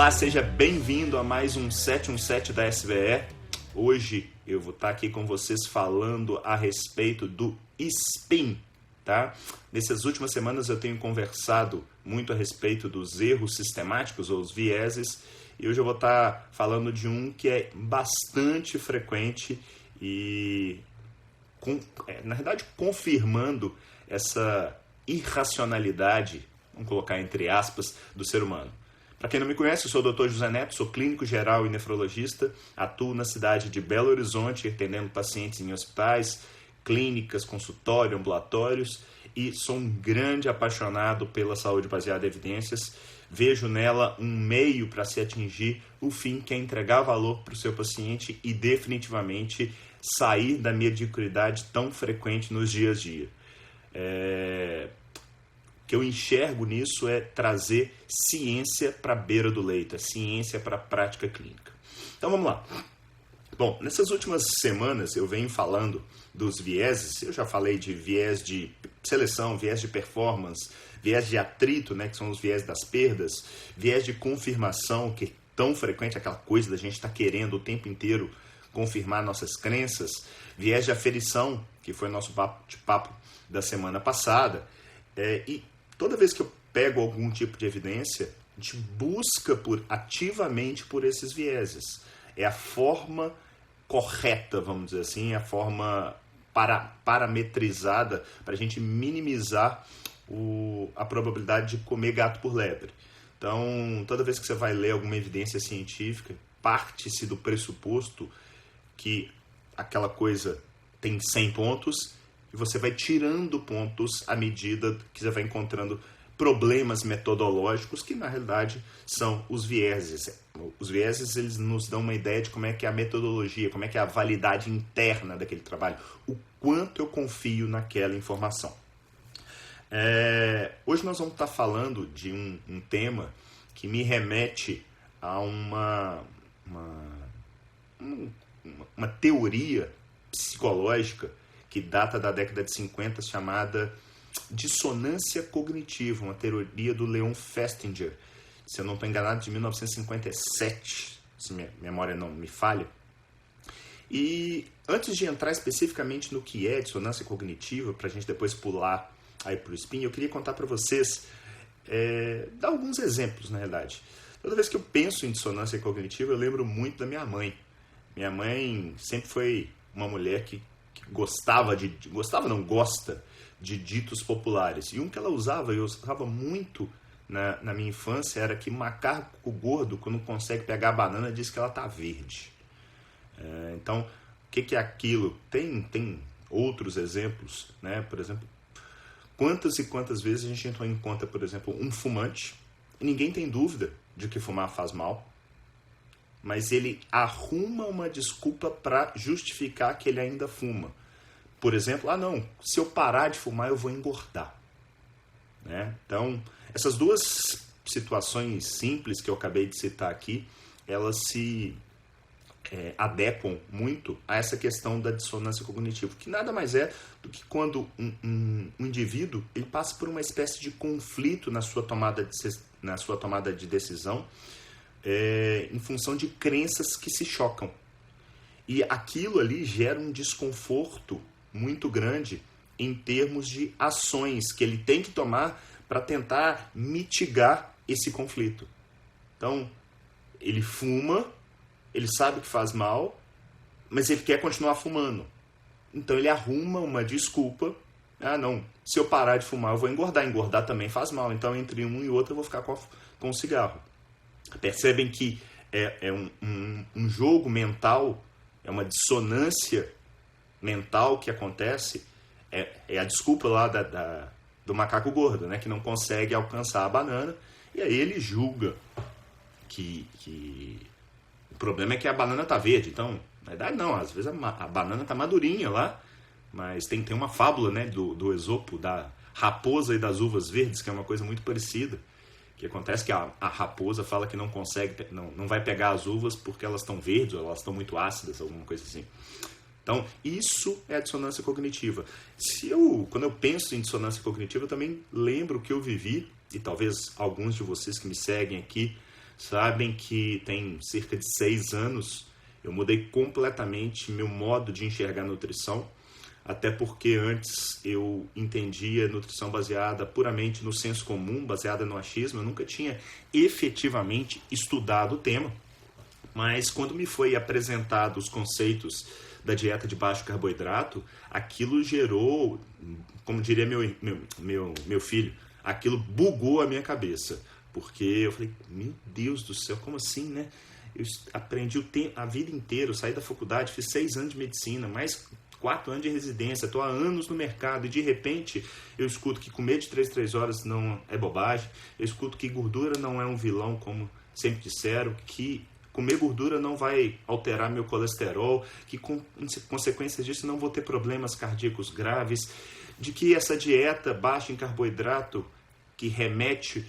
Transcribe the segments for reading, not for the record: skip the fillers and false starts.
Olá, seja bem-vindo a mais um 717 da SBE. Hoje eu vou estar aqui com vocês falando a respeito do spin, tá? Nessas últimas semanas eu tenho conversado muito a respeito dos erros sistemáticos ou os vieses, e hoje eu vou estar falando de um que é bastante frequente e, na verdade, confirmando essa irracionalidade, vamos colocar entre aspas, do ser humano. Para quem não me conhece, eu sou o Dr. José Neto, sou clínico geral e nefrologista, atuo na cidade de Belo Horizonte, atendendo pacientes em hospitais, clínicas, consultório, ambulatórios, e sou um grande apaixonado pela saúde baseada em evidências. Vejo nela um meio para se atingir o fim, que é entregar valor para o seu paciente e definitivamente sair da mediocridade tão frequente nos dias a dia. O que eu enxergo nisso é trazer ciência para a beira do leito, a ciência para a prática clínica. Então vamos lá. Bom, nessas últimas semanas eu venho falando dos vieses. Eu já falei de viés de seleção, viés de performance, viés de atrito, né, que são os viés das perdas, viés de confirmação, que é tão frequente, aquela coisa da gente estar querendo o tempo inteiro confirmar nossas crenças, viés de aferição, que foi nosso papo da semana passada, e toda vez que eu pego algum tipo de evidência, a gente busca ativamente por esses vieses. É a forma correta, vamos dizer assim, a forma parametrizada para a gente minimizar a probabilidade de comer gato por lebre. Então, toda vez que você vai ler alguma evidência científica, parte-se do pressuposto que aquela coisa tem 100 pontos e você vai tirando pontos à medida que você vai encontrando problemas metodológicos que, na realidade, são os vieses. Os vieses, eles nos dão uma ideia de como é que é a metodologia, como é que é a validade interna daquele trabalho, o quanto eu confio naquela informação. Hoje nós vamos estar falando de um tema que me remete a uma teoria psicológica que data da década de 50, chamada dissonância cognitiva, uma teoria do Leon Festinger, se eu não estou enganado, de 1957, se minha memória não me falha. E antes de entrar especificamente no que é dissonância cognitiva, para a gente depois pular aí para o spin, eu queria contar para vocês, dar alguns exemplos, na verdade. Toda vez que eu penso em dissonância cognitiva, eu lembro muito da minha mãe. Minha mãe sempre foi uma mulher que gosta de ditos populares. E um que ela usava, eu usava muito na minha infância, era que macaco gordo, quando consegue pegar a banana, diz que ela está verde. Então, o que é aquilo? Tem outros exemplos, né? Por exemplo, quantas e quantas vezes a gente encontra, por exemplo, um fumante, e ninguém tem dúvida de que fumar faz mal, mas ele arruma uma desculpa para justificar que ele ainda fuma. Por exemplo, não, se eu parar de fumar eu vou engordar. Né? Então, essas duas situações simples que eu acabei de citar aqui, elas se adequam muito a essa questão da dissonância cognitiva, que nada mais é do que quando um indivíduo ele passa por uma espécie de conflito na sua tomada de decisão, em função de crenças que se chocam. E aquilo ali gera um desconforto muito grande em termos de ações que ele tem que tomar para tentar mitigar esse conflito. Então, ele fuma, ele sabe que faz mal, mas ele quer continuar fumando. Então, ele arruma uma desculpa. Não, se eu parar de fumar, eu vou engordar. Engordar também faz mal. Então, entre um e outro, eu vou ficar com o cigarro. Percebem que é um jogo mental, é uma dissonância mental que acontece, é a desculpa lá do macaco gordo, né, que não consegue alcançar a banana, e aí ele julga que o problema é que a banana está verde. Então, na verdade não, às vezes a banana está madurinha lá, mas tem uma fábula, né, do Esopo, da raposa e das uvas verdes, que é uma coisa muito parecida. Que acontece que a raposa fala que não consegue, não vai pegar as uvas porque elas estão verdes ou elas estão muito ácidas, alguma coisa assim. Então, isso é a dissonância cognitiva. Quando eu penso em dissonância cognitiva, eu também lembro que eu vivi, e talvez alguns de vocês que me seguem aqui sabem que tem cerca de 6 anos eu mudei completamente meu modo de enxergar a nutrição, até porque antes eu entendia nutrição baseada puramente no senso comum, baseada no achismo. Eu nunca tinha efetivamente estudado o tema, mas quando me foi apresentado os conceitos da dieta de baixo carboidrato, aquilo gerou, como diria meu filho, aquilo bugou a minha cabeça, porque eu falei, meu Deus do céu, como assim, né? Eu aprendi a vida inteira, eu saí da faculdade, fiz 6 anos de medicina, mais 4 anos de residência, estou há anos no mercado e de repente eu escuto que comer de 3 em 3 horas não é bobagem, eu escuto que gordura não é um vilão, como sempre disseram, que comer gordura não vai alterar meu colesterol, que com consequências disso não vou ter problemas cardíacos graves, de que essa dieta baixa em carboidrato que remete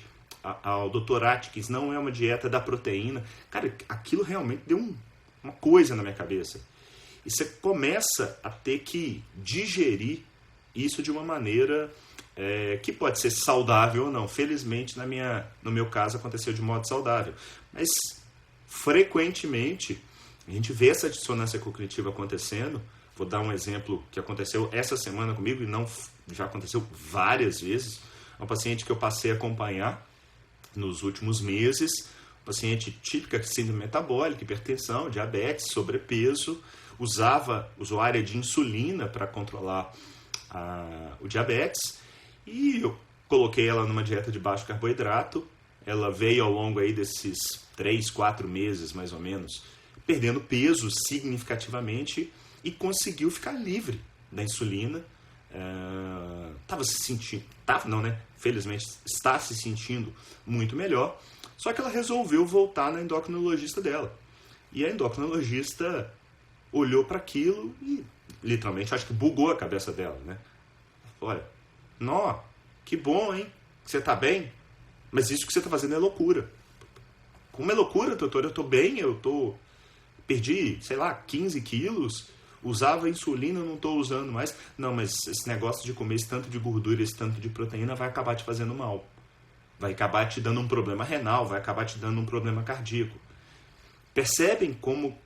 ao Dr. Atkins não é uma dieta da proteína. Cara, aquilo realmente deu uma coisa na minha cabeça. E você começa a ter que digerir isso de uma maneira que pode ser saudável ou não. Felizmente, no meu caso, aconteceu de modo saudável. Mas, frequentemente, a gente vê essa dissonância cognitiva acontecendo. Vou dar um exemplo que aconteceu essa semana comigo e não já aconteceu várias vezes. Uma paciente que eu passei a acompanhar nos últimos meses, paciente típica de síndrome metabólica, hipertensão, diabetes, sobrepeso, usuária de insulina para controlar o diabetes, e eu coloquei ela numa dieta de baixo carboidrato. Ela veio ao longo aí desses 3, 4 meses, mais ou menos, perdendo peso significativamente e conseguiu ficar livre da insulina. Felizmente está se sentindo muito melhor, só que ela resolveu voltar na endocrinologista dela. E a endocrinologista olhou para aquilo e literalmente acho que bugou a cabeça dela, né? Olha, que bom, hein? Que você tá bem, mas isso que você tá fazendo é loucura. Como é loucura, doutor? Eu tô bem, perdi, 15 quilos, usava insulina, não estou usando mais. Não, mas esse negócio de comer esse tanto de gordura, esse tanto de proteína vai acabar te fazendo mal. Vai acabar te dando um problema renal, vai acabar te dando um problema cardíaco. Percebem como,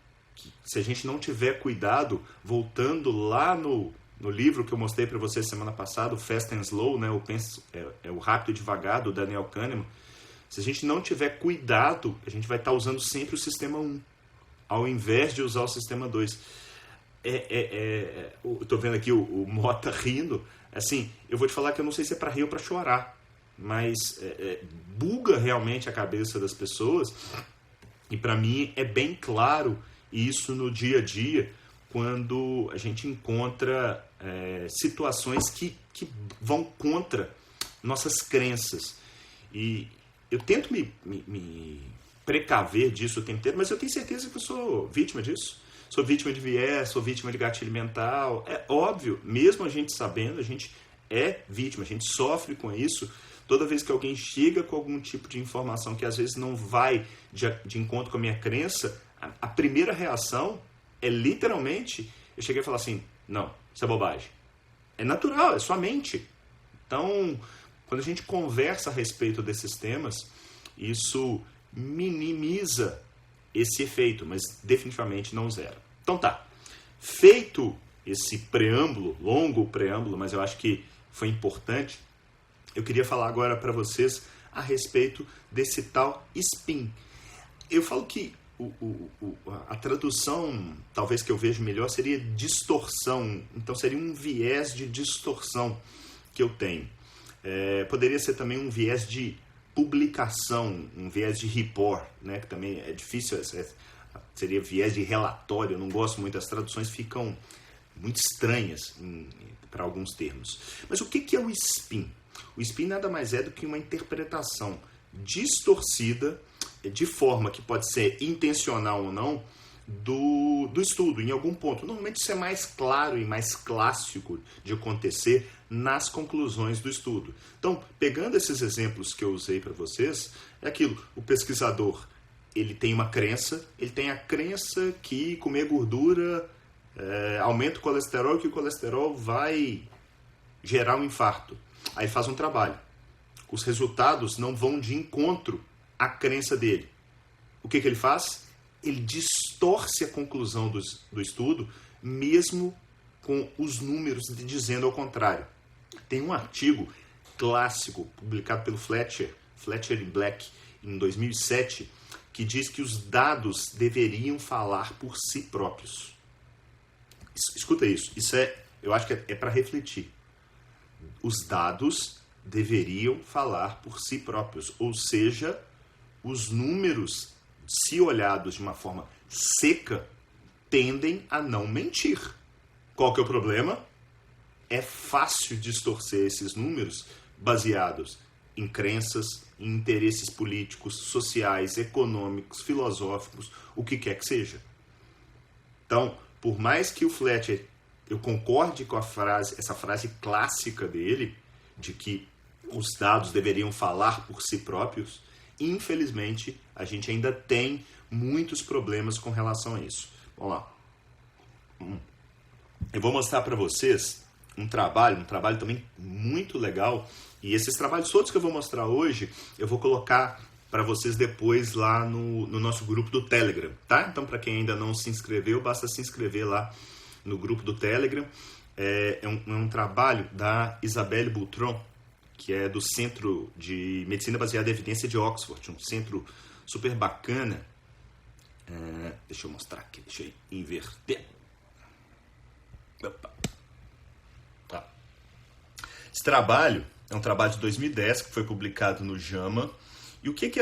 se a gente não tiver cuidado, voltando lá no livro que eu mostrei para vocês semana passada, o Fast and Slow, né, o Rápido e Devagar, do Daniel Kahneman, se a gente não tiver cuidado, a gente vai estar usando sempre o sistema 1, ao invés de usar o sistema 2. Estou vendo aqui o Mota rindo. Assim, eu vou te falar que eu não sei se é para rir ou para chorar, mas buga realmente a cabeça das pessoas. E para mim é bem claro isso no dia a dia, quando a gente encontra situações que vão contra nossas crenças. E eu tento me precaver disso o tempo inteiro, mas eu tenho certeza que eu sou vítima disso. Sou vítima de viés, sou vítima de gatilho mental. É óbvio, mesmo a gente sabendo, a gente é vítima, a gente sofre com isso. Toda vez que alguém chega com algum tipo de informação que às vezes não vai de encontro com a minha crença, a primeira reação é literalmente, eu cheguei a falar assim, não, isso é bobagem. É natural, é sua mente. Então, quando a gente conversa a respeito desses temas, isso minimiza esse efeito, mas definitivamente não zera. Então tá, feito esse preâmbulo, longo preâmbulo, mas eu acho que foi importante, eu queria falar agora para vocês a respeito desse tal spin. Eu falo que a tradução, talvez que eu vejo melhor, seria distorção. Então seria um viés de distorção que eu tenho. Poderia ser também um viés de publicação, um viés de report, né, que também é difícil, seria viés de relatório. Eu não gosto muito, as traduções ficam muito estranhas para alguns termos. Mas o que é o spin? O spin nada mais é do que uma interpretação distorcida, de forma que pode ser intencional ou não, do estudo, em algum ponto. Normalmente isso é mais claro e mais clássico de acontecer nas conclusões do estudo. Então, pegando esses exemplos que eu usei para vocês, é aquilo, o pesquisador, ele tem uma crença, ele tem a crença que comer gordura aumenta o colesterol e que o colesterol vai gerar um infarto. Aí faz um trabalho. Os resultados não vão de encontro à crença dele. o que ele faz? Ele distorce a conclusão do estudo, mesmo com os números dizendo ao contrário. Tem um artigo clássico publicado pelo Fletcher e Black, em 2007, que diz que os dados deveriam falar por si próprios. Escuta isso. Eu acho que é para refletir. Os dados deveriam falar por si próprios. Ou seja, os números, se olhados de uma forma seca, tendem a não mentir. Qual que é o problema? É fácil distorcer esses números baseados em crenças, em interesses políticos, sociais, econômicos, filosóficos, o que quer que seja. Então, por mais que o Fletcher, eu concorde com essa frase clássica dele, de que os dados deveriam falar por si próprios, infelizmente, a gente ainda tem muitos problemas com relação a isso. Vamos lá. Eu vou mostrar para vocês um trabalho também muito legal, e esses trabalhos todos que eu vou mostrar hoje, eu vou colocar para vocês depois lá no nosso grupo do Telegram, tá? Então, para quem ainda não se inscreveu, basta se inscrever lá no grupo do Telegram. É um trabalho da Isabelle Boutron, que é do Centro de Medicina Baseada em Evidência de Oxford, um centro super bacana. Deixa eu mostrar aqui, deixa eu inverter. Opa. Tá. Esse trabalho é um trabalho de 2010 que foi publicado no JAMA. E o que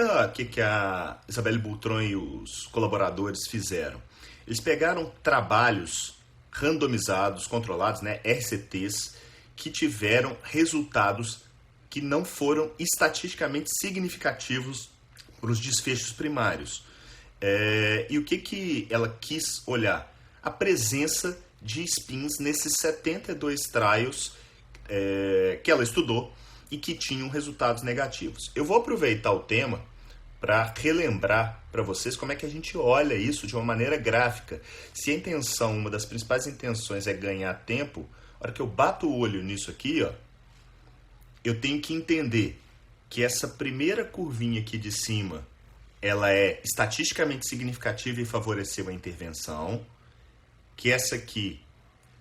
a Isabelle Boutron e os colaboradores fizeram? Eles pegaram trabalhos randomizados, controlados, né, RCTs, que tiveram resultados que não foram estatisticamente significativos para os desfechos primários. E o que ela quis olhar? A presença de spins nesses 72 trials que ela estudou e que tinham resultados negativos. Eu vou aproveitar o tema para relembrar para vocês como é que a gente olha isso de uma maneira gráfica. Se a intenção, uma das principais intenções é ganhar tempo, a hora que eu bato o olho nisso aqui, ó, eu tenho que entender que essa primeira curvinha aqui de cima, ela é estatisticamente significativa e favoreceu a intervenção, que essa aqui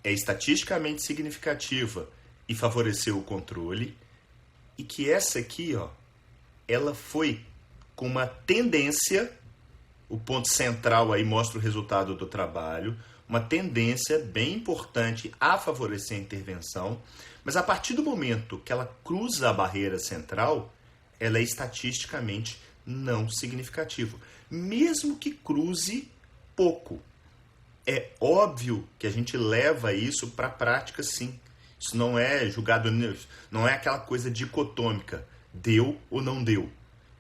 é estatisticamente significativa e favoreceu o controle, e que essa aqui, ó, ela foi com uma tendência, o ponto central aí mostra o resultado do trabalho, uma tendência bem importante a favorecer a intervenção, mas a partir do momento que ela cruza a barreira central, ela é estatisticamente não significativa, mesmo que cruze pouco. É óbvio que a gente leva isso para a prática, sim. Isso não é julgado, não é aquela coisa dicotômica, deu ou não deu.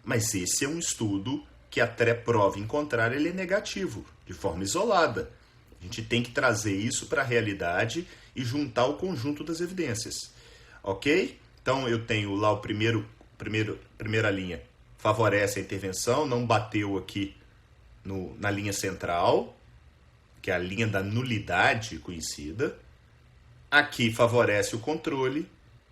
Mas esse é um estudo que até prova em contrário, ele é negativo, de forma isolada. A gente tem que trazer isso para a realidade e juntar o conjunto das evidências. Ok? Então eu tenho lá o primeira linha, favorece a intervenção, não bateu aqui na linha central, que é a linha da nulidade conhecida. Aqui favorece o controle,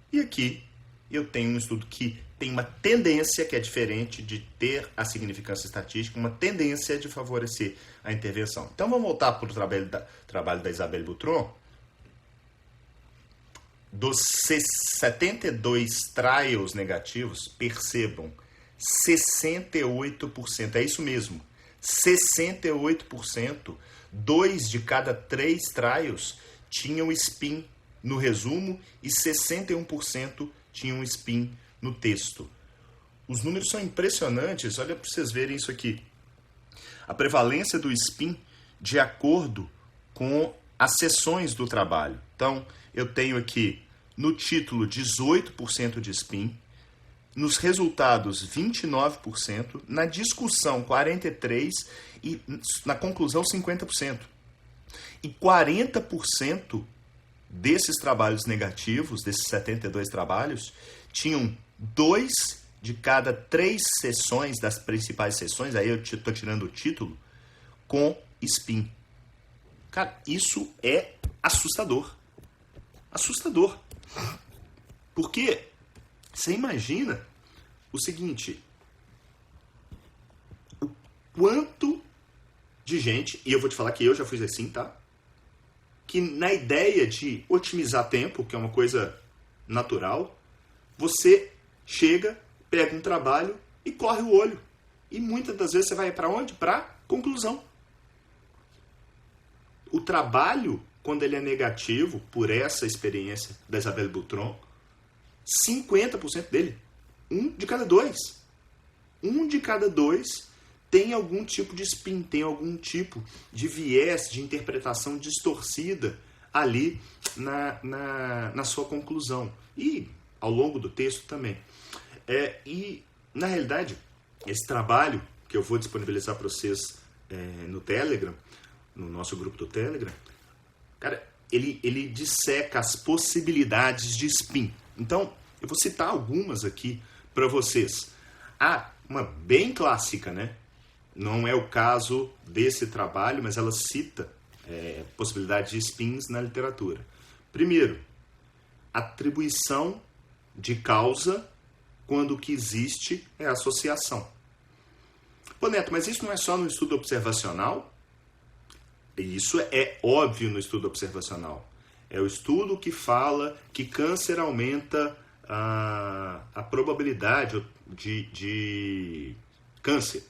e aqui eu tenho um estudo que tem uma tendência, que é diferente de ter a significância estatística, uma tendência de favorecer a intervenção. Então vamos voltar para o trabalho da Isabelle Boutron. Dos 72 trials negativos, percebam, 68%, é isso mesmo, 68%, 2 de cada 3 trials tinham spin no resumo e 61% tinham spin no texto. Os números são impressionantes, olha para vocês verem isso aqui. A prevalência do spin de acordo com as sessões do trabalho. Então, eu tenho aqui no título 18% de spin, nos resultados 29%, na discussão 43% e na conclusão 50%. E 40% desses trabalhos negativos, desses 72 trabalhos, tinham 2 de cada 3 sessões, das principais sessões, aí eu estou tirando o título, com spin. Cara, isso é assustador. Assustador. Porque você imagina o seguinte, quanto de gente, e eu vou te falar que eu já fiz assim, tá? Que na ideia de otimizar tempo, que é uma coisa natural, você chega, pega um trabalho e corre o olho. E muitas das vezes você vai para onde? Para conclusão. O trabalho, quando ele é negativo, por essa experiência da Isabelle Boutron, 50% dele, 1 de cada 2. 1 de cada 2 tem algum tipo de spin, tem algum tipo de viés, de interpretação distorcida ali na sua conclusão. E ao longo do texto também. E, na realidade, esse trabalho que eu vou disponibilizar para vocês no Telegram, no nosso grupo do Telegram, cara, ele disseca as possibilidades de spin. Então, eu vou citar algumas aqui para vocês. Uma bem clássica, né? Não é o caso desse trabalho, mas ela cita possibilidade de spins na literatura. Primeiro, atribuição de causa quando o que existe é associação. Pô, Neto, mas isso não é só no estudo observacional? Isso é óbvio no estudo observacional. É o estudo que fala que câncer aumenta a probabilidade de câncer,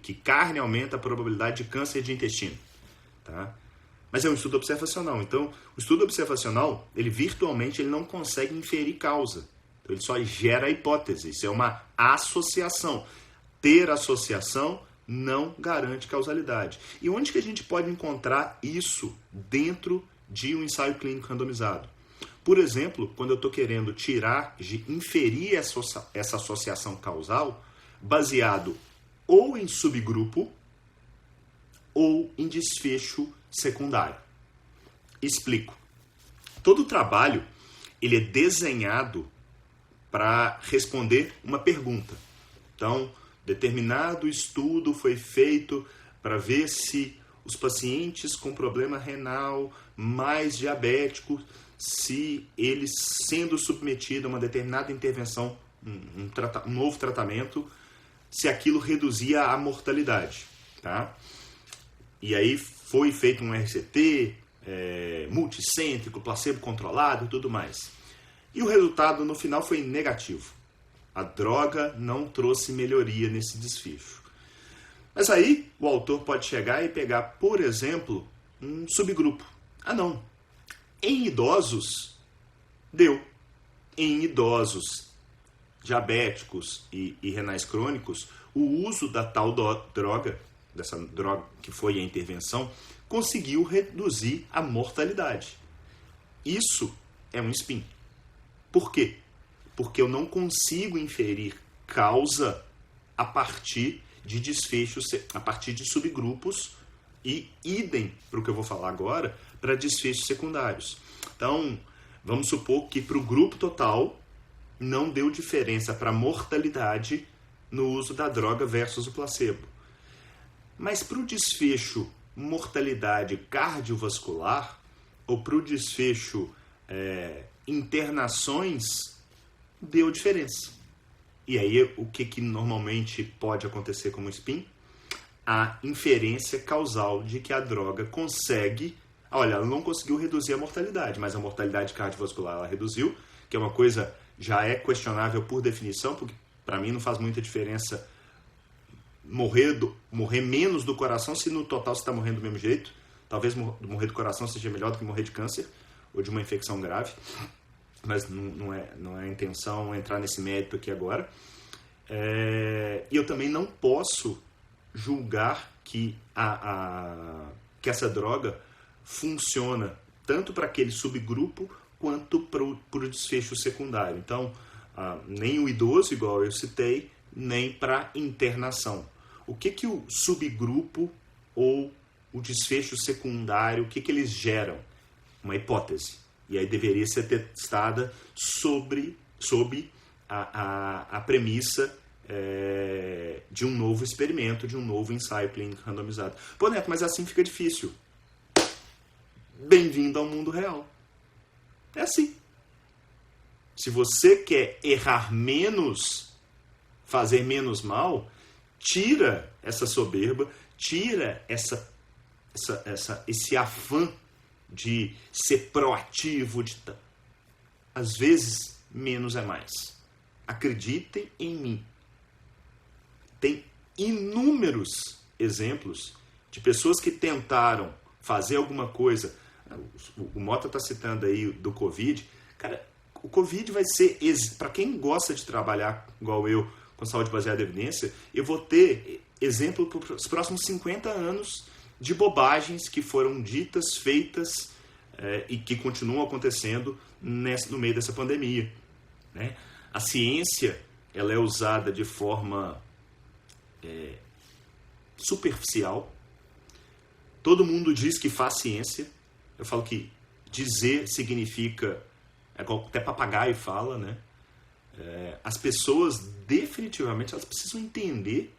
que carne aumenta a probabilidade de câncer de intestino. Tá? Mas é um estudo observacional. Então, o estudo observacional, ele virtualmente não consegue inferir causa. Então, ele só gera hipótese. Isso é uma associação. Ter associação não garante causalidade. E onde que a gente pode encontrar isso dentro de um ensaio clínico randomizado? Por exemplo, quando eu estou querendo inferir essa associação causal, baseado ou em subgrupo ou em desfecho secundário. Explico. Todo trabalho ele é desenhado para responder uma pergunta. Então, determinado estudo foi feito para ver se os pacientes com problema renal mais diabéticos, se eles sendo submetidos a uma determinada intervenção, um novo tratamento, se aquilo reduzia a mortalidade. Tá? E aí foi feito um RCT multicêntrico, placebo controlado e tudo mais. E o resultado no final foi negativo. A droga não trouxe melhoria nesse desfecho. Mas aí o autor pode chegar e pegar, por exemplo, um subgrupo. Não. Em idosos, deu. Em idosos diabéticos e renais crônicos, o uso da tal droga, dessa droga que foi a intervenção, conseguiu reduzir a mortalidade. Isso é um spin. Por quê? Porque eu não consigo inferir causa a partir de desfechos, a partir de subgrupos e idem para o que eu vou falar agora, para desfechos secundários. Então, vamos supor que para o grupo total não deu diferença para a mortalidade no uso da droga versus o placebo. Mas para o desfecho mortalidade cardiovascular ou para o desfecho internações, deu diferença. E aí, o que normalmente pode acontecer como spin? A inferência causal de que a droga consegue... Olha, ela não conseguiu reduzir a mortalidade, mas a mortalidade cardiovascular ela reduziu, que é uma coisa já é questionável por definição, porque para mim não faz muita diferença morrer menos do coração se no total você está morrendo do mesmo jeito. Talvez morrer do coração seja melhor do que morrer de câncer ou de uma infecção grave. Mas não é a intenção entrar nesse mérito aqui agora. E eu também não posso julgar que essa droga funciona tanto para aquele subgrupo quanto para o desfecho secundário. Então, nem o idoso, igual eu citei, nem para internação. O que o subgrupo ou o desfecho secundário, o que eles geram? Uma hipótese. E aí deveria ser testada sob a premissa de um novo experimento, de um novo ensaio clínico randomizado. Pô, Neto, mas assim fica difícil. Bem-vindo ao mundo real. É assim. Se você quer errar menos, fazer menos mal, tira essa soberba, tira esse afã de ser proativo. Às vezes, menos é mais. Acreditem em mim. Tem inúmeros exemplos de pessoas que tentaram fazer alguma coisa. O Mota está citando aí do Covid. Cara, o Covid vai ser, para quem gosta de trabalhar igual eu, com saúde baseada em evidência, eu vou ter exemplo para os próximos 50 anos de bobagens que foram ditas, feitas e que continuam acontecendo no meio dessa pandemia. Né? A ciência ela é usada de forma superficial. Todo mundo diz que faz ciência. Eu falo que dizer significa, até papagaio fala, né? As pessoas definitivamente elas precisam entender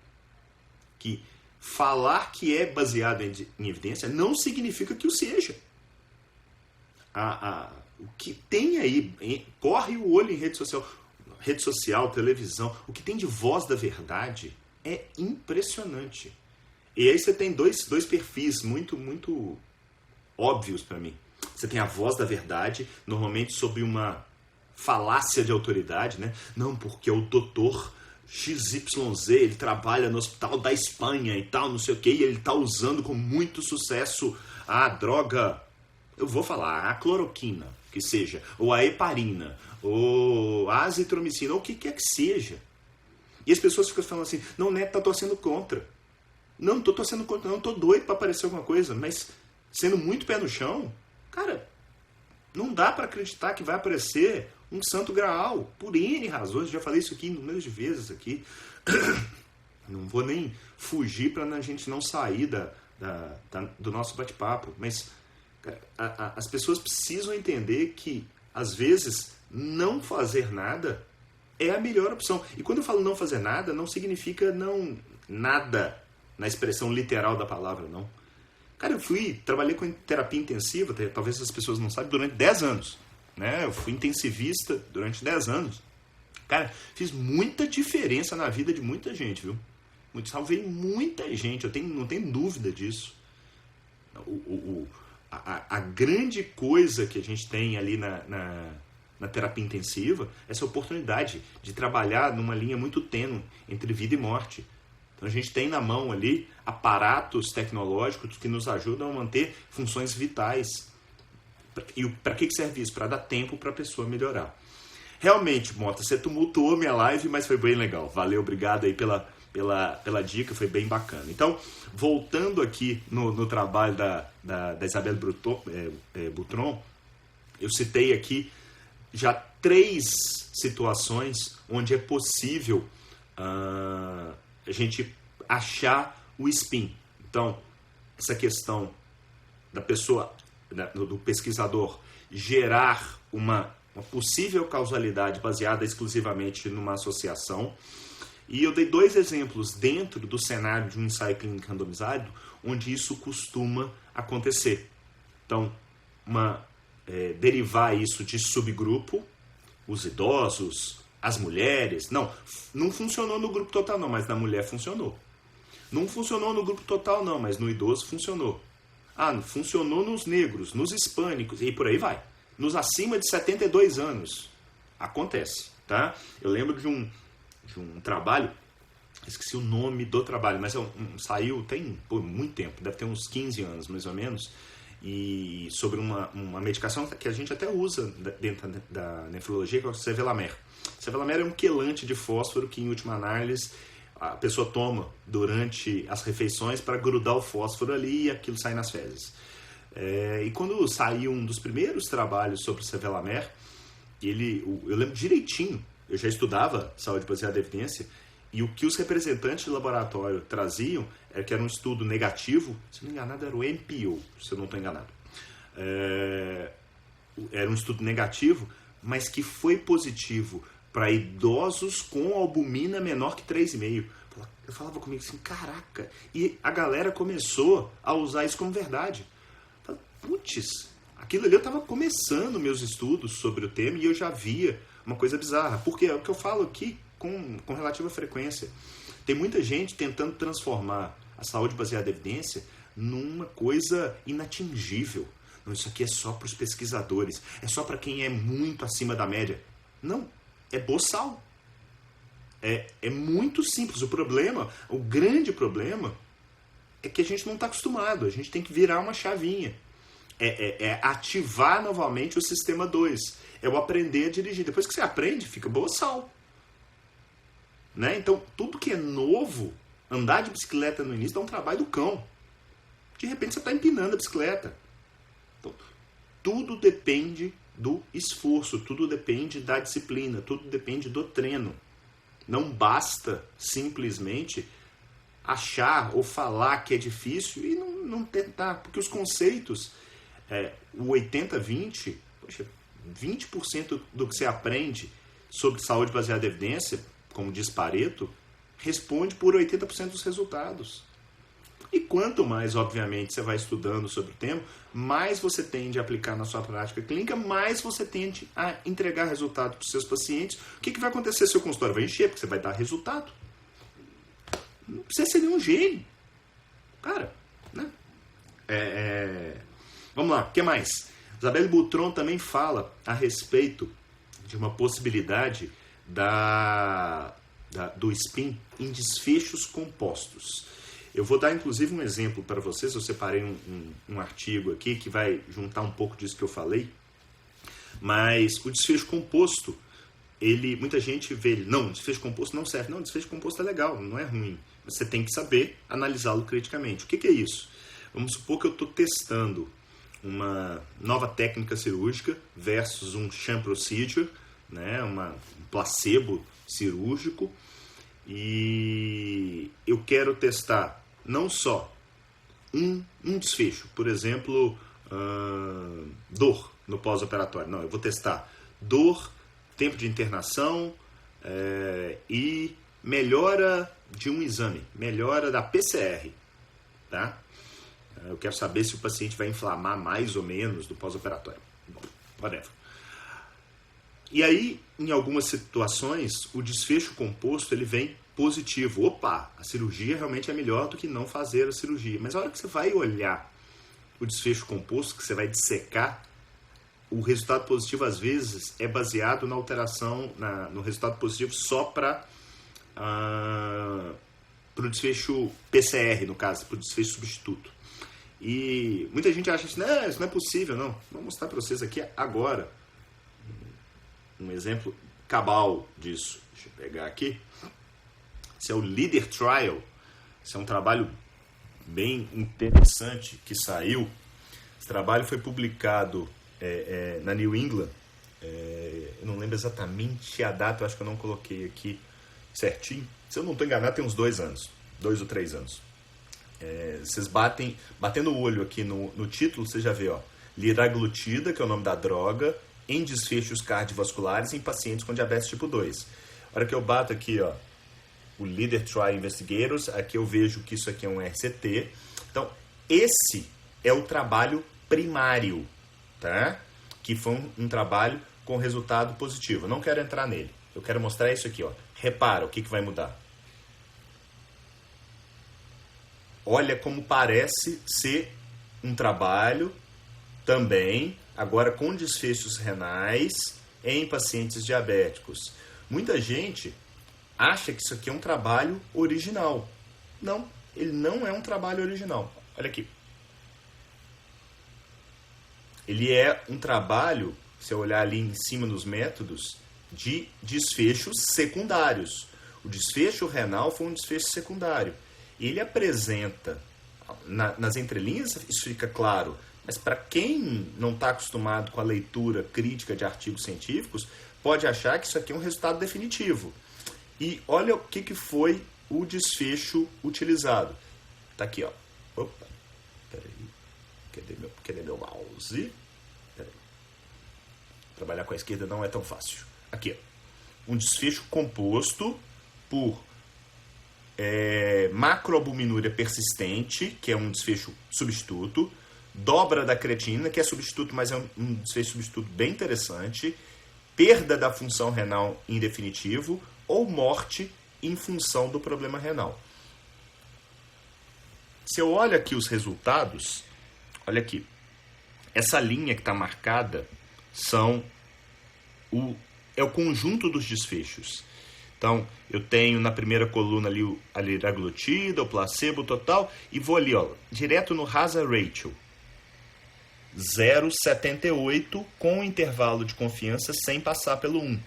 que falar que é baseado em evidência não significa que o seja. O que tem aí, corre o olho em rede social, televisão, o que tem de voz da verdade é impressionante. E aí você tem dois perfis muito, muito óbvios para mim. Você tem a voz da verdade, normalmente sob uma falácia de autoridade, né? Não, porque o doutor XYZ, ele trabalha no hospital da Espanha e tal, não sei o que, e ele está usando com muito sucesso a droga, eu vou falar, a cloroquina, que seja, ou a heparina, ou a azitromicina, ou o que quer que seja. E as pessoas ficam falando assim, não, Neto tá torcendo contra. Não, não tô torcendo contra, não, tô doido para aparecer alguma coisa, mas sendo muito pé no chão, cara, não dá para acreditar que vai aparecer um santo graal, por N razões, já falei isso aqui inúmeras de vezes aqui. Não vou nem fugir para a gente não sair do nosso bate-papo, mas as pessoas precisam entender que, às vezes, não fazer nada é a melhor opção. E quando eu falo não fazer nada, não significa não nada na expressão literal da palavra, não. Cara, trabalhei com terapia intensiva, talvez as pessoas não saibam, durante 10 anos. Né? Eu fui intensivista durante 10 anos. Cara, fiz muita diferença na vida de muita gente, viu? Salvei muita gente, não tenho dúvida disso. A grande coisa que a gente tem ali na terapia intensiva é essa oportunidade de trabalhar numa linha muito tênue entre vida e morte. Então a gente tem na mão ali aparatos tecnológicos que nos ajudam a manter funções vitais. E para que serve isso? Para dar tempo para a pessoa melhorar. Realmente, Mota, você tumultuou minha live, mas foi bem legal. Valeu, obrigado aí pela dica, foi bem bacana. Então, voltando aqui no trabalho da Isabelle Boutron, eu citei aqui já 3 situações onde é possível a gente achar o spin. Então, essa questão da pessoa, do pesquisador, gerar uma possível causalidade baseada exclusivamente numa associação. E eu dei 2 exemplos dentro do cenário de um ensaio clínico randomizado onde isso costuma acontecer. Então, derivar isso de subgrupo, os idosos, as mulheres. Não funcionou no grupo total não, mas na mulher funcionou. Não funcionou no grupo total não, mas no idoso funcionou. Funcionou nos negros, nos hispânicos e por aí vai. Nos acima de 72 anos. Acontece, tá? Eu lembro de um trabalho, esqueci o nome do trabalho, mas saiu tem muito tempo, deve ter uns 15 anos mais ou menos, e sobre uma medicação que a gente até usa dentro da nefrologia, que é o Sevelamer. Sevelamer é um quelante de fósforo que, em última análise, a pessoa toma durante as refeições para grudar o fósforo ali e aquilo sai nas fezes. E quando saiu um dos primeiros trabalhos sobre o Sevelamer, eu lembro direitinho, eu já estudava saúde baseada em evidência, e o que os representantes do laboratório traziam que era um estudo negativo, se não me enganado era o MPO, se eu não estou enganado. Era um estudo negativo, mas que foi positivo para idosos com albumina menor que 3,5. Eu falava comigo assim, caraca, e a galera começou a usar isso como verdade. Putz, aquilo ali eu estava começando meus estudos sobre o tema e eu já via uma coisa bizarra, porque é o que eu falo aqui com relativa frequência. Tem muita gente tentando transformar a saúde baseada em evidência numa coisa inatingível. Não, isso aqui é só para os pesquisadores, é só para quem é muito acima da média. Não, é boçal. É muito simples. O grande problema é que a gente não está acostumado. A gente tem que virar uma chavinha. É ativar novamente o sistema 2. É o aprender a dirigir. Depois que você aprende, fica boçal. Né? Então, tudo que é novo, andar de bicicleta no início dá um trabalho do cão. De repente você está empinando a bicicleta. Então, tudo depende do esforço, tudo depende da disciplina, tudo depende do treino. Não basta simplesmente achar ou falar que é difícil e não tentar, porque os conceitos, o 80-20, 20% do que você aprende sobre saúde baseada em evidência, como diz Pareto, responde por 80% dos resultados. E quanto mais, obviamente, você vai estudando sobre o tema, mais você tende a aplicar na sua prática clínica, mais você tende a entregar resultado para os seus pacientes. O que vai acontecer? Seu consultório vai encher, porque você vai dar resultado. Não precisa ser nenhum gênio. Cara, né? Vamos lá, o que mais? Isabelle Boutron também fala a respeito de uma possibilidade do SPIN em desfechos compostos. Eu vou dar, inclusive, um exemplo para vocês. Eu separei um artigo aqui que vai juntar um pouco disso que eu falei. Mas o desfecho composto, muita gente vê, não, desfecho composto não serve. Não, desfecho composto é legal, não é ruim. Você tem que saber analisá-lo criticamente. O que é isso? Vamos supor que eu estou testando uma nova técnica cirúrgica versus um sham procedure, né, um placebo cirúrgico, e eu quero testar não só um desfecho, por exemplo, dor no pós-operatório. Não, eu vou testar dor, tempo de internação e melhora de um exame, melhora da PCR, tá? Eu quero saber se o paciente vai inflamar mais ou menos do pós-operatório. Whatever. E aí, em algumas situações, o desfecho composto ele vem positivo. Opa, a cirurgia realmente é melhor do que não fazer a cirurgia. Mas a hora que você vai olhar o desfecho composto, que você vai dissecar, o resultado positivo, às vezes, é baseado na alteração, no resultado positivo só para o desfecho PCR, no caso, para o desfecho substituto. E muita gente acha assim, não, isso não é possível, não. Vou mostrar para vocês aqui agora um exemplo cabal disso. Deixa eu pegar aqui. Esse é o Leader Trial. Esse é um trabalho bem interessante que saiu. Esse trabalho foi publicado na New England. Eu não lembro exatamente a data, eu acho que eu não coloquei aqui certinho. Se eu não estou enganado, tem uns 2 anos. 2 ou 3 anos. Vocês batendo o olho aqui no título, você já vê, ó, liraglutida, que é o nome da droga, em desfechos cardiovasculares em pacientes com diabetes tipo 2. A hora que eu bato aqui, ó, o Leader Trial Investigators, aqui eu vejo que isso aqui é um RCT. Então, esse é o trabalho primário, tá? Que foi um trabalho com resultado positivo. Eu não quero entrar nele. Eu quero mostrar isso aqui, ó. Repara o que vai mudar. Olha como parece ser um trabalho também, agora com desfechos renais em pacientes diabéticos. Muita gente acha que isso aqui é um trabalho original. Não, ele não é um trabalho original. Olha aqui. Ele é um trabalho, se eu olhar ali em cima nos métodos, de desfechos secundários. O desfecho renal foi um desfecho secundário. Ele apresenta, nas entrelinhas isso fica claro, mas para quem não está acostumado com a leitura crítica de artigos científicos, pode achar que isso aqui é um resultado definitivo. E olha o que foi o desfecho utilizado. Está aqui, ó. Opa, peraí. Cadê meu mouse? Peraí. Trabalhar com a esquerda não é tão fácil. Aqui, ó. Um desfecho composto por macroalbuminúria persistente, que é um desfecho substituto, dobra da creatinina, que é substituto, mas é um desfecho substituto bem interessante, perda da função renal em definitivo ou morte em função do problema renal. Se eu olho aqui os resultados, olha aqui, essa linha que está marcada é o conjunto dos desfechos. Então, eu tenho na primeira coluna ali a liraglutida, o placebo total, e vou ali, direto no hazard ratio. 0,78 com intervalo de confiança sem passar pelo 1,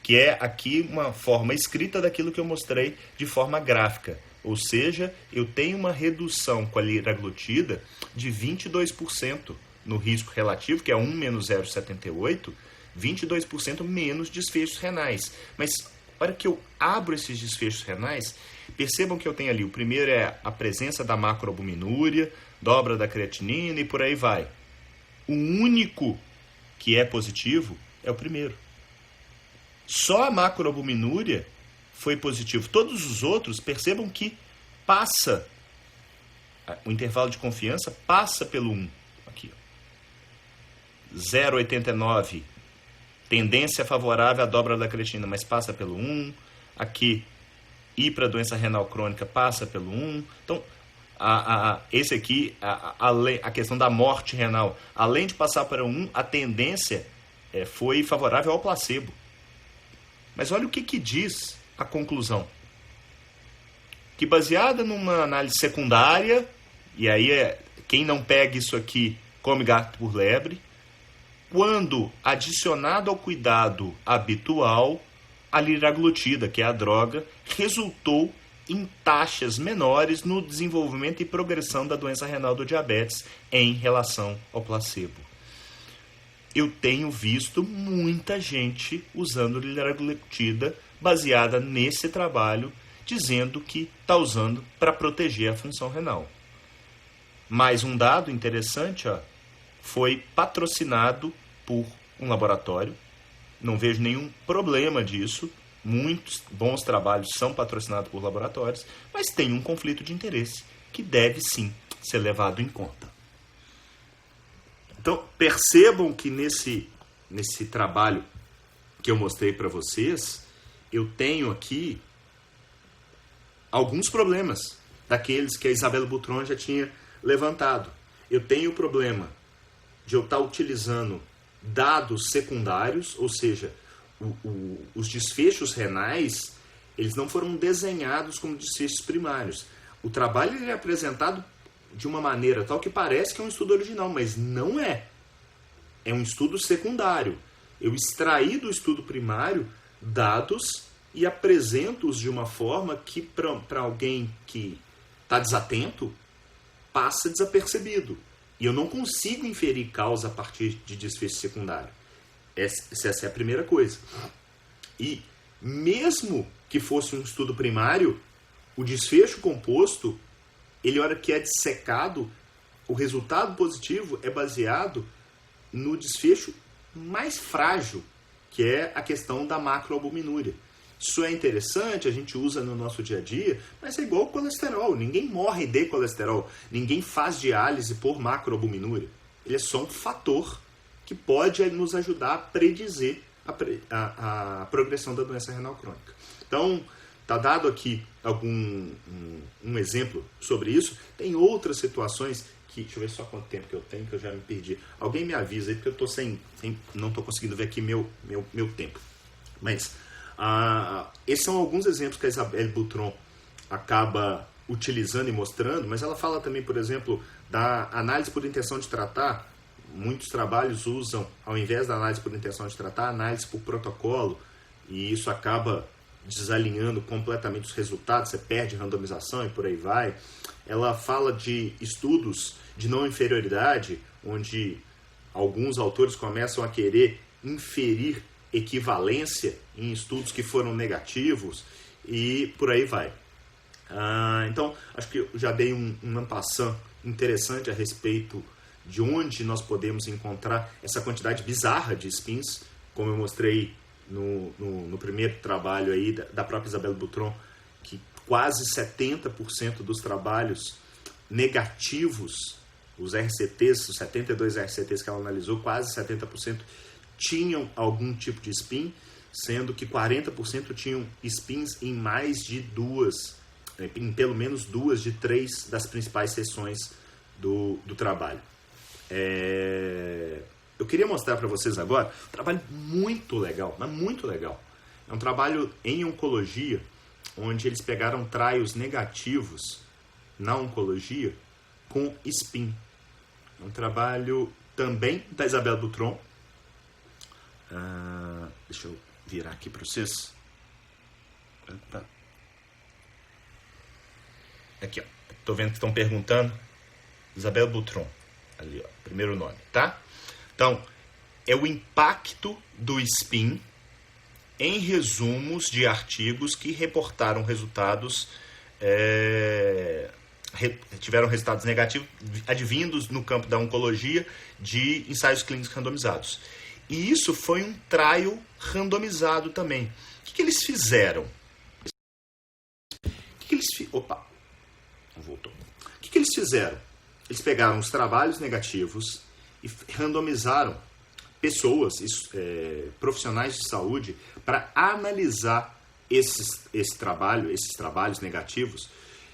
que é aqui uma forma escrita daquilo que eu mostrei de forma gráfica. Ou seja, eu tenho uma redução com a liraglutida de 22% no risco relativo, que é 1 menos 0,78, 22% menos desfechos renais. Mas, na hora que eu abro esses desfechos renais, percebam que eu tenho ali, o primeiro é a presença da macroalbuminúria, dobra da creatinina e por aí vai. O único que é positivo é o primeiro. Só a macroalbuminúria foi positivo. Todos os outros, percebam que passa, o intervalo de confiança passa pelo 1. Aqui, 0,89, tendência favorável à dobra da creatinina, mas passa pelo 1. Aqui, ir para a doença renal crônica passa pelo 1. Então, esse aqui, a questão da morte renal, além de passar para 1, a tendência foi favorável ao placebo. Mas olha o que diz a conclusão. Que baseada numa análise secundária, e aí quem não pega isso aqui come gato por lebre, quando adicionado ao cuidado habitual, a liraglutida, que é a droga, resultou em taxas menores no desenvolvimento e progressão da doença renal do diabetes em relação ao placebo. Eu tenho visto muita gente usando liraglutida baseada nesse trabalho, dizendo que está usando para proteger a função renal. Mais um dado interessante, foi patrocinado por um laboratório. Não vejo nenhum problema disso. Muitos bons trabalhos são patrocinados por laboratórios, mas tem um conflito de interesse que deve sim ser levado em conta. Então, percebam que nesse trabalho que eu mostrei para vocês, eu tenho aqui alguns problemas daqueles que a Isabelle Boutron já tinha levantado. Eu tenho o problema de eu estar utilizando dados secundários, ou seja, os desfechos renais, eles não foram desenhados como desfechos primários. O trabalho ele é apresentado de uma maneira tal que parece que é um estudo original, mas não é. É um estudo secundário. Eu extraí do estudo primário dados e apresento-os de uma forma que para alguém que está desatento, passa desapercebido. E eu não consigo inferir causa a partir de desfecho secundário. Essa é a primeira coisa. E mesmo que fosse um estudo primário, o desfecho composto, ele, na hora que é dissecado, o resultado positivo é baseado no desfecho mais frágil, que é a questão da macroalbuminúria. Isso é interessante, a gente usa no nosso dia a dia, mas é igual ao colesterol. Ninguém morre de colesterol, ninguém faz diálise por macroalbuminúria. Ele é só um fator que pode nos ajudar a predizer a progressão da doença renal crônica. Então, está dado aqui um exemplo sobre isso. Tem outras situações que... Deixa eu ver só quanto tempo que eu tenho, que eu já me perdi. Alguém me avisa aí, porque eu estou não estou conseguindo ver aqui meu tempo. Mas esses são alguns exemplos que a Isabelle Boutron acaba utilizando e mostrando, mas ela fala também, por exemplo, da análise por intenção de tratar. Muitos trabalhos usam, ao invés da análise por intenção de tratar, análise por protocolo, e isso acaba desalinhando completamente os resultados, você perde randomização e por aí vai. Ela fala de estudos de não inferioridade, onde alguns autores começam a querer inferir equivalência em estudos que foram negativos e por aí vai. Então, acho que eu já dei um passant interessante a respeito de onde nós podemos encontrar essa quantidade bizarra de spins, como eu mostrei no primeiro trabalho aí da própria Isabelle Boutron, que quase 70% dos trabalhos negativos, os RCTs, os 72 RCTs que ela analisou, quase 70% tinham algum tipo de spin. sendo que 40% tinham spins em mais de duas, em pelo menos 2 de 3 das principais sessões do trabalho. Eu queria mostrar para vocês agora um trabalho muito legal, mas muito legal. É um trabalho em oncologia, onde eles pegaram trials negativos na oncologia com spin. É um trabalho também da Isabelle Boutron. Deixa eu virar aqui para vocês. Opa. Aqui, ó. Tô vendo que estão perguntando. Isabelle Boutron. Ali, ó. Primeiro nome, tá? Então, é o impacto do spin em resumos de artigos que reportaram resultados, tiveram resultados negativos advindos no campo da oncologia de ensaios clínicos randomizados. E isso foi um trial randomizado também. O que eles fizeram? Opa, voltou. O que eles fizeram? Eles pegaram os trabalhos negativos e randomizaram pessoas, profissionais de saúde, para analisar esses trabalhos negativos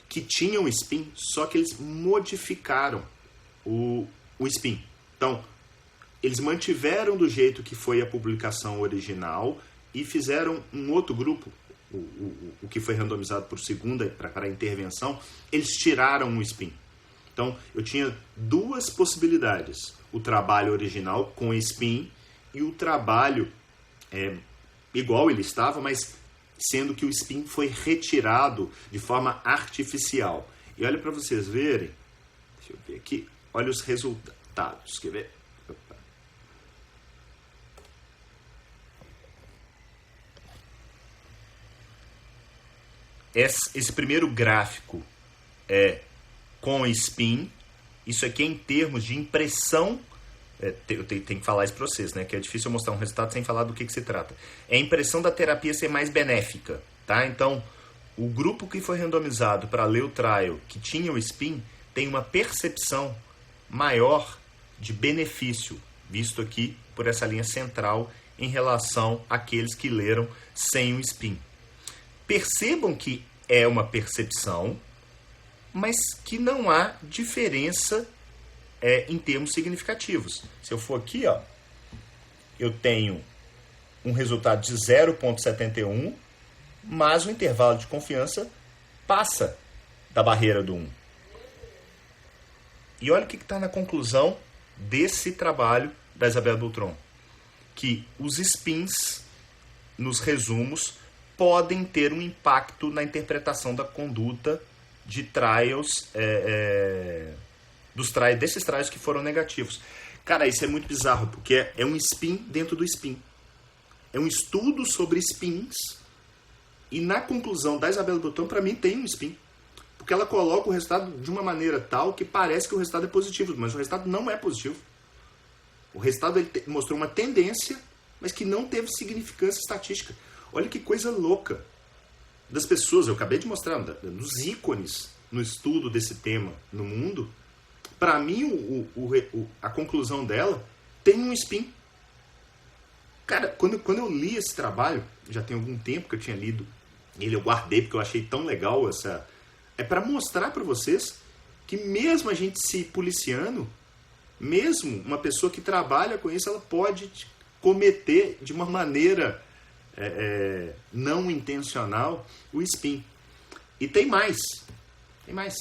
que tinham spin, só que eles modificaram o spin. Então, eles mantiveram do jeito que foi a publicação original e fizeram um outro grupo, o que foi randomizado por segunda para a intervenção, eles tiraram o spin. Então, eu tinha 2 possibilidades. O trabalho original com spin e o trabalho igual ele estava, mas sendo que o spin foi retirado de forma artificial. E olha para vocês verem, deixa eu ver aqui, olha os resultados, quer ver? Opa. Esse primeiro gráfico é com spin, isso aqui é em termos de impressão, eu tenho que falar isso para vocês, né, que é difícil eu mostrar um resultado sem falar do que se trata. É a impressão da terapia ser mais benéfica, tá? Então, o grupo que foi randomizado para ler o trial, que tinha o spin, tem uma percepção maior de benefício, visto aqui por essa linha central, em relação àqueles que leram sem o spin. Percebam que é uma percepção, mas que não há diferença em termos significativos. Se eu for aqui, ó, eu tenho um resultado de 0,71, mas o intervalo de confiança passa da barreira do 1. E olha o que está na conclusão desse trabalho da Isabelle Boutron, que os spins nos resumos podem ter um impacto na interpretação da conduta de trials, desses trials que foram negativos. Cara, isso é muito bizarro, porque é um spin dentro do spin. É um estudo sobre spins, e na conclusão da Isabelle Boutron, para mim, tem um spin. Porque ela coloca o resultado de uma maneira tal que parece que o resultado é positivo, mas o resultado não é positivo. O resultado ele mostrou uma tendência, mas que não teve significância estatística. Olha que coisa louca das pessoas. Eu acabei de mostrar, dos ícones no estudo desse tema no mundo. Para mim, a conclusão dela tem um spin. Cara, quando eu li esse trabalho, já tem algum tempo que eu tinha lido ele, eu guardei porque eu achei tão legal essa... É para mostrar para vocês que mesmo a gente se policiando, mesmo uma pessoa que trabalha com isso, ela pode cometer de uma maneira não intencional o spin. E tem mais. Tem mais.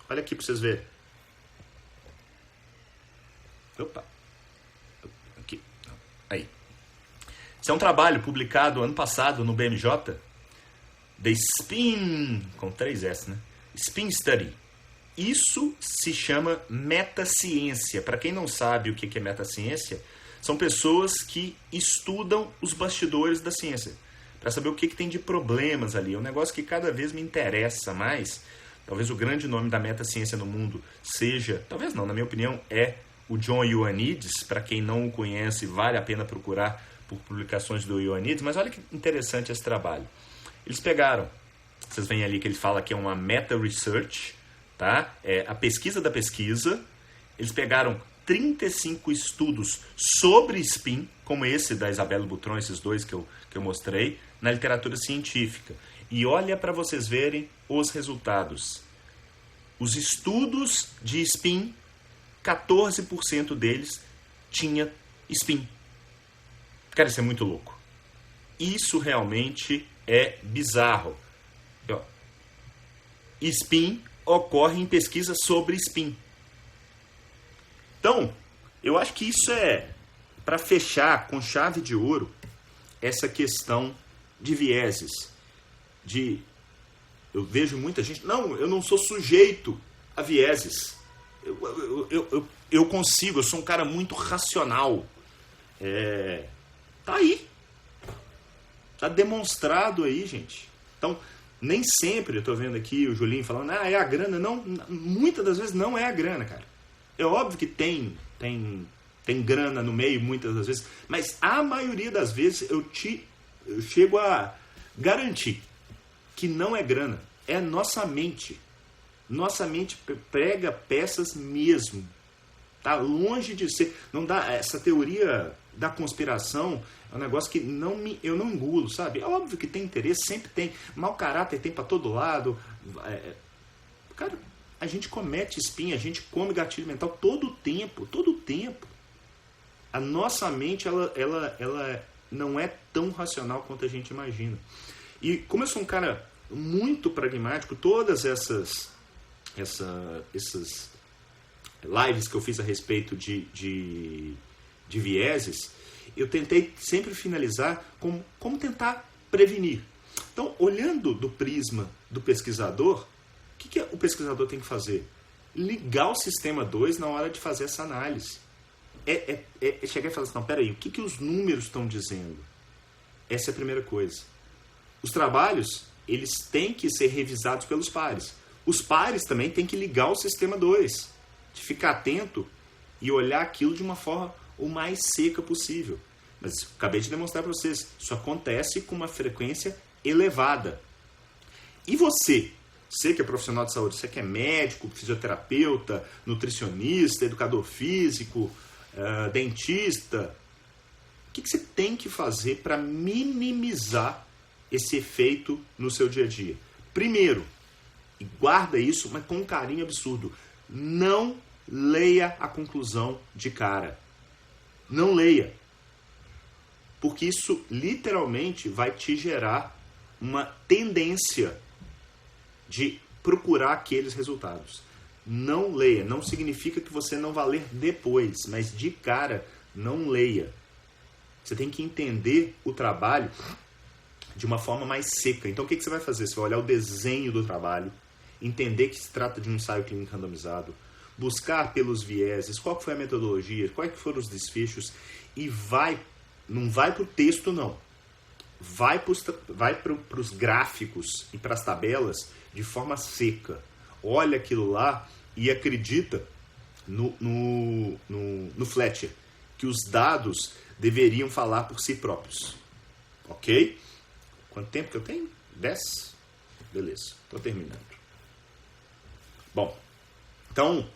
Olha aqui para vocês verem. Opa. Aqui. Aí. Esse é um trabalho publicado ano passado no BMJ. The Spin, com 3S, né? Spin Study. Isso se chama metaciência. Para quem não sabe o que é metaciência, são pessoas que estudam os bastidores da ciência, para saber o que tem de problemas ali. É um negócio que cada vez me interessa mais. Talvez o grande nome da metaciência no mundo seja, talvez não, na minha opinião, é o John Ioannidis. Para quem não o conhece, vale a pena procurar por publicações do Ioannidis. Mas olha que interessante esse trabalho. Eles pegaram, vocês veem ali que ele fala que é uma meta-research, tá? É a pesquisa da pesquisa. Eles pegaram 35 estudos sobre spin, como esse da Isabelle Boutron, esses dois que eu mostrei, na literatura científica. E olha para vocês verem os resultados. Os estudos de spin, 14% deles tinha spin. Cara, isso é muito louco. Isso realmente é bizarro. Spin ocorre em pesquisa sobre spin. Então, eu acho que isso é para fechar com chave de ouro essa questão de vieses. Eu vejo muita gente, não, eu não sou sujeito a vieses. Eu consigo, eu sou um cara muito racional. Tá aí. Tá demonstrado aí, gente. Então, nem sempre eu tô vendo aqui o Julinho falando, é a grana. Não, muitas das vezes não é a grana, cara. É óbvio que tem grana no meio, muitas das vezes, mas a maioria das vezes eu chego a garantir que não é grana, é a nossa mente. Nossa mente prega peças mesmo. Tá longe de ser. Não dá. Essa teoria da conspiração é um negócio que eu não engulo, sabe? É óbvio que tem interesse, sempre tem. Mau caráter tem para todo lado. Cara, a gente comete espinha, a gente come gatilho mental todo o tempo. A nossa mente, ela não é tão racional quanto a gente imagina. E como eu sou um cara muito pragmático, todas essas lives que eu fiz a respeito de vieses, eu tentei sempre finalizar com como tentar prevenir. Então, olhando do prisma do pesquisador, o que o pesquisador tem que fazer? Ligar o sistema 2 na hora de fazer essa análise. Chegar e falar assim, não, peraí, o que os números estão dizendo? Essa é a primeira coisa. Os trabalhos, eles têm que ser revisados pelos pares. Os pares também têm que ligar o sistema 2, de ficar atento e olhar aquilo de uma forma o mais seca possível. Mas acabei de demonstrar para vocês, isso acontece com uma frequência elevada. E você que é profissional de saúde, você que é médico, fisioterapeuta, nutricionista, educador físico, dentista, o que você tem que fazer para minimizar esse efeito no seu dia a dia? Primeiro, e guarda isso, mas com um carinho absurdo, não leia a conclusão de cara. Não leia. Porque isso literalmente vai te gerar uma tendência de procurar aqueles resultados. Não leia. Não significa que você não vai ler depois, mas de cara, não leia. Você tem que entender o trabalho de uma forma mais seca. Então o que você vai fazer? Você vai olhar o desenho do trabalho, entender que se trata de um ensaio clínico randomizado, buscar pelos vieses, qual foi a metodologia, quais foram os desfechos, e não vai para o texto não, vai para os gráficos e para as tabelas de forma seca. Olha aquilo lá e acredita no Fletcher, que os dados deveriam falar por si próprios. Ok? Quanto tempo que eu tenho? 10? Beleza, estou terminando. Bom, então,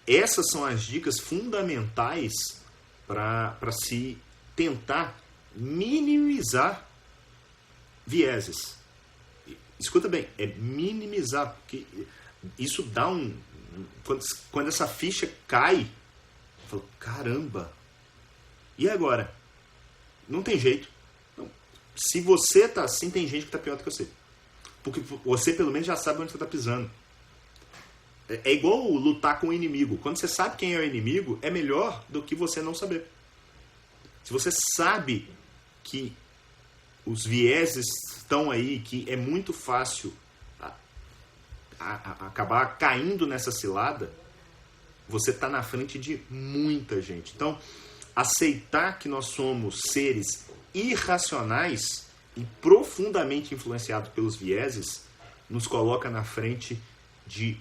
essas são as dicas fundamentais para se tentar minimizar vieses. Escuta bem, é minimizar, porque isso dá quando essa ficha cai, eu falo, caramba, e agora? Não tem jeito. Não. Se você tá assim, tem gente que tá pior do que você. Porque você pelo menos já sabe onde você tá pisando. É igual lutar com o inimigo. Quando você sabe quem é o inimigo, é melhor do que você não saber. Se você sabe que os vieses estão aí, que é muito fácil acabar caindo nessa cilada, você está na frente de muita gente. Então, aceitar que nós somos seres irracionais e profundamente influenciados pelos vieses nos coloca na frente de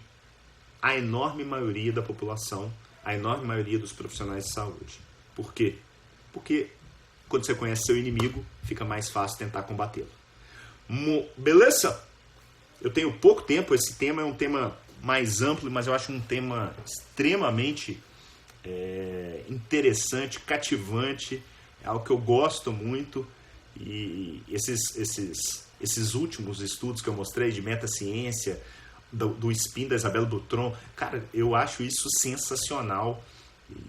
a enorme maioria da população, a enorme maioria dos profissionais de saúde. Por quê? Porque quando você conhece seu inimigo, fica mais fácil tentar combatê-lo. Beleza? Eu tenho pouco tempo, esse tema é um tema mais amplo, mas eu acho um tema extremamente interessante, cativante. é algo que eu gosto muito, e esses últimos estudos que eu mostrei de metaciência, do spin da Isabelle Boutron, cara, eu acho isso sensacional,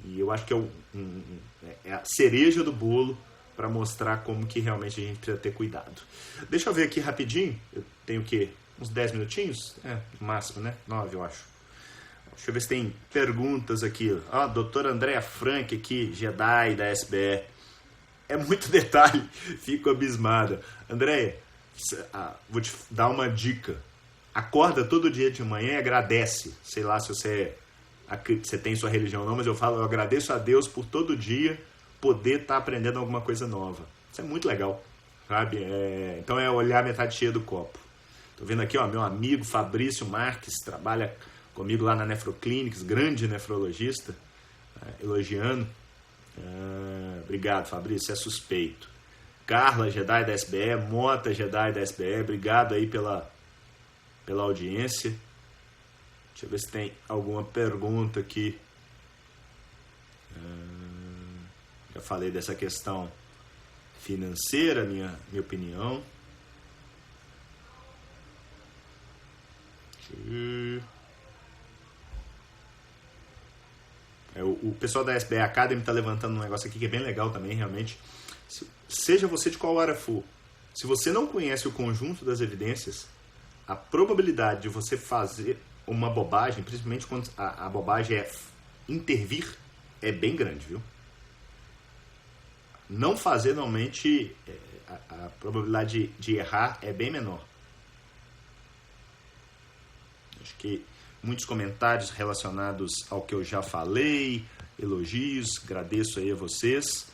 e eu acho que é a cereja do bolo para mostrar como que realmente a gente precisa ter cuidado. Deixa eu ver aqui rapidinho, eu tenho o quê? Uns 10 minutinhos? No máximo, né? 9, eu acho. Deixa eu ver se tem perguntas aqui. Doutora Andréa Frank aqui, Jedi da SBE. É muito detalhe, fico abismada. Andréa, vou te dar uma dica. Acorda todo dia de manhã e agradece. Sei lá se você tem sua religião ou não, mas eu agradeço a Deus por todo dia poder estar aprendendo alguma coisa nova. Isso é muito legal, sabe? Então é olhar a metade cheia do copo. Tô vendo aqui, meu amigo Fabrício Marques, trabalha comigo lá na Nefroclinics, grande nefrologista, elogiando. Obrigado, Fabrício, é suspeito. Carla, Jedi da SBE, Mota, Jedi da SBE, obrigado aí pela audiência. Deixa eu ver se tem alguma pergunta aqui. Já falei dessa questão financeira, minha opinião. O pessoal da SBE Academy está levantando um negócio aqui que é bem legal também, realmente. Seja você de qual área for, se você não conhece o conjunto das evidências, a probabilidade de você fazer uma bobagem, principalmente quando a bobagem é intervir, é bem grande, viu? Não fazer, normalmente, a probabilidade de errar é bem menor. Acho que muitos comentários relacionados ao que eu já falei, elogios, agradeço aí a vocês.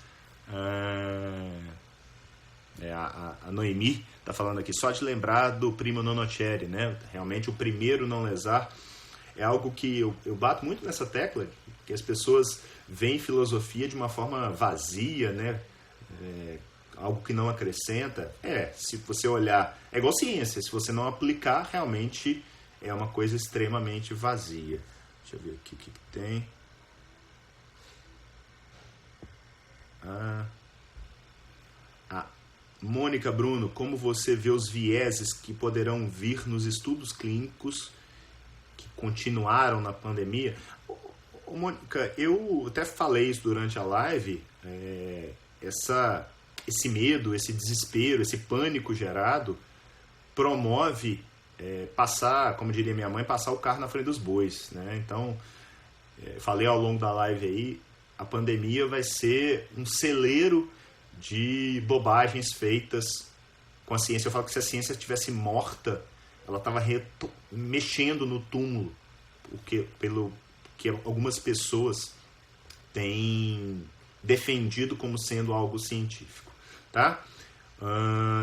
A Noemi está falando aqui, só de lembrar do primo nonottieri, né? Realmente o primeiro não lesar é algo que eu bato muito nessa tecla, que as pessoas veem filosofia de uma forma vazia, né? Algo que não acrescenta. Se você olhar, é igual ciência, se você não aplicar, realmente é uma coisa extremamente vazia. Deixa eu ver aqui o que tem. Mônica Bruno, como você vê os vieses que poderão vir nos estudos clínicos que continuaram na pandemia? Mônica, eu até falei isso durante a live, esse medo, esse desespero, esse pânico gerado promove passar, como diria minha mãe, passar o carro na frente dos bois, né? Então, falei ao longo da live aí, a pandemia vai ser um celeiro de bobagens feitas com a ciência. Eu falo que se a ciência estivesse morta, ela estava mexendo no túmulo, pelo que algumas pessoas têm defendido como sendo algo científico, tá?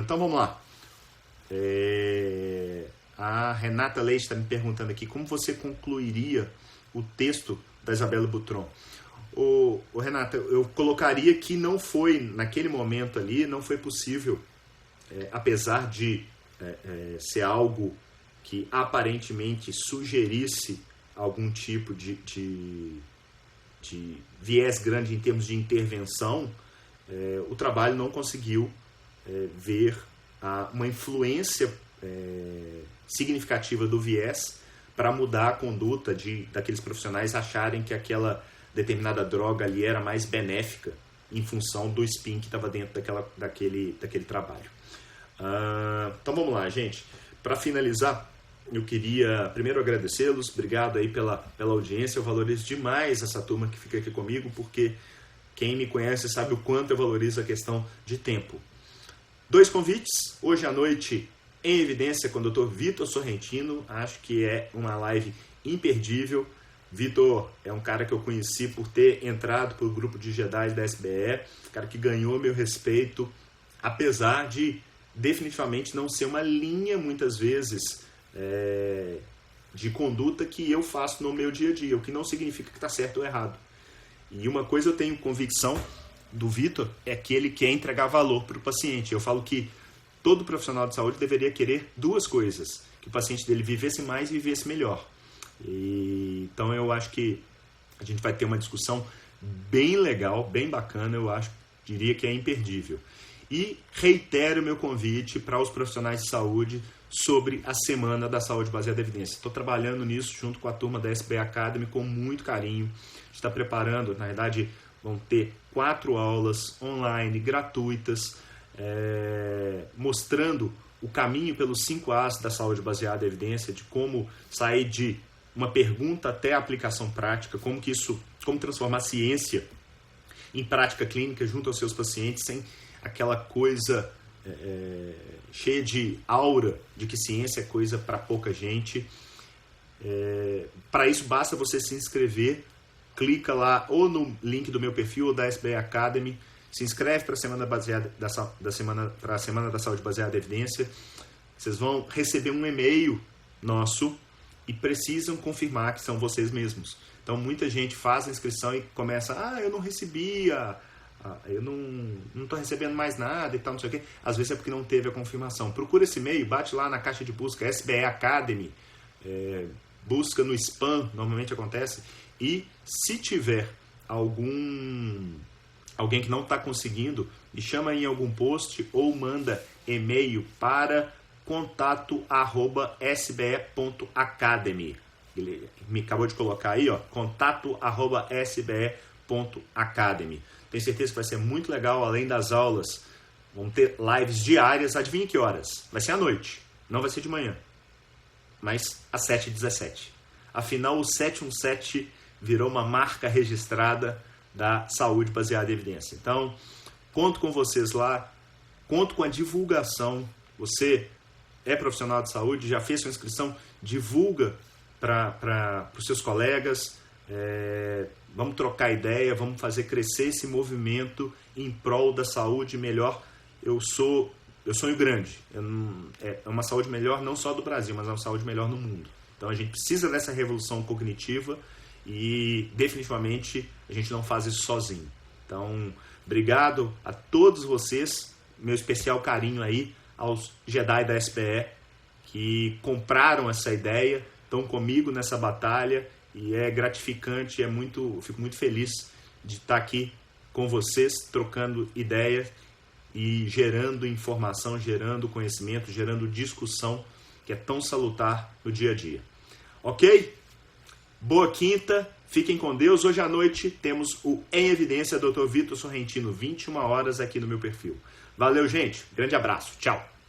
Então vamos lá. A Renata Leite está me perguntando aqui, como você concluiria o texto da Isabelle Boutron? Renata, eu colocaria que não foi, naquele momento ali, não foi possível, apesar de ser algo que aparentemente sugerisse algum tipo de viés grande em termos de intervenção, o trabalho não conseguiu ver uma influência significativa do viés para mudar a conduta daqueles profissionais acharem que aquela determinada droga ali era mais benéfica em função do spin que estava dentro daquele trabalho. Então vamos lá, gente. Para finalizar, eu queria primeiro agradecê-los, obrigado aí pela audiência, eu valorizo demais essa turma que fica aqui comigo, porque quem me conhece sabe o quanto eu valorizo a questão de tempo. 2 convites, hoje à noite em evidência com o Dr. Vitor Sorrentino, acho que é uma live imperdível. Vitor é um cara que eu conheci por ter entrado para o grupo de Jedi da SBE, cara que ganhou meu respeito, apesar de definitivamente não ser uma linha, muitas vezes, de conduta que eu faço no meu dia a dia, o que não significa que está certo ou errado. E uma coisa eu tenho convicção do Vitor, é que ele quer entregar valor para o paciente. Eu falo que todo profissional de saúde deveria querer 2 coisas, que o paciente dele vivesse mais e vivesse melhor. Então eu acho que a gente vai ter uma discussão bem legal, bem bacana, eu acho, diria que é imperdível. E reitero meu convite para os profissionais de saúde sobre a Semana da Saúde Baseada em Evidência. Estou trabalhando nisso junto com a turma da SBE Academy com muito carinho. Está preparando, na verdade, vão ter 4 aulas online gratuitas, mostrando o caminho pelos 5 As da saúde baseada em evidência, de como sair de uma pergunta até a aplicação prática, como transformar a ciência em prática clínica junto aos seus pacientes, sem aquela coisa cheia de aura de que ciência é coisa para pouca gente. Para isso basta você se inscrever, clica lá ou no link do meu perfil ou da SBE Academy, se inscreve para a Semana da Saúde Baseada em Evidência. Vocês vão receber um e-mail nosso e precisam confirmar que são vocês mesmos. Então muita gente faz a inscrição e começa, eu não recebia, eu não estou recebendo mais nada e tal, não sei o quê. Às vezes é porque não teve a confirmação. Procura esse e-mail, bate lá na caixa de busca SBE Academy, busca no spam, normalmente acontece, e se tiver alguém que não está conseguindo, me chama em algum post ou manda e-mail para contato@sbe.academy. Ele me acabou de colocar aí, contato@sbe.academy. Tenho certeza que vai ser muito legal, além das aulas. Vamos ter lives diárias, adivinha que horas? Vai ser à noite, não vai ser de manhã, mas às 7h17. Afinal, o 717 virou uma marca registrada da saúde baseada em evidência. Então, conto com vocês lá, conto com a divulgação. Você é profissional de saúde, já fez sua inscrição, divulga para os seus colegas, vamos trocar ideia, vamos fazer crescer esse movimento em prol da saúde melhor. Eu sonho grande, é uma saúde melhor não só do Brasil, mas é uma saúde melhor no mundo. Então a gente precisa dessa revolução cognitiva e definitivamente a gente não faz isso sozinho. Então, obrigado a todos vocês, meu especial carinho aí aos Jedi da SBE que compraram essa ideia, estão comigo nessa batalha e é gratificante, fico muito feliz de estar aqui com vocês, trocando ideias e gerando informação, gerando conhecimento, gerando discussão, que é tão salutar no dia a dia. Ok? Boa quinta, fiquem com Deus. Hoje à noite temos o Em Evidência, Dr. Vitor Sorrentino, 21 horas aqui no meu perfil. Valeu, gente. Grande abraço. Tchau.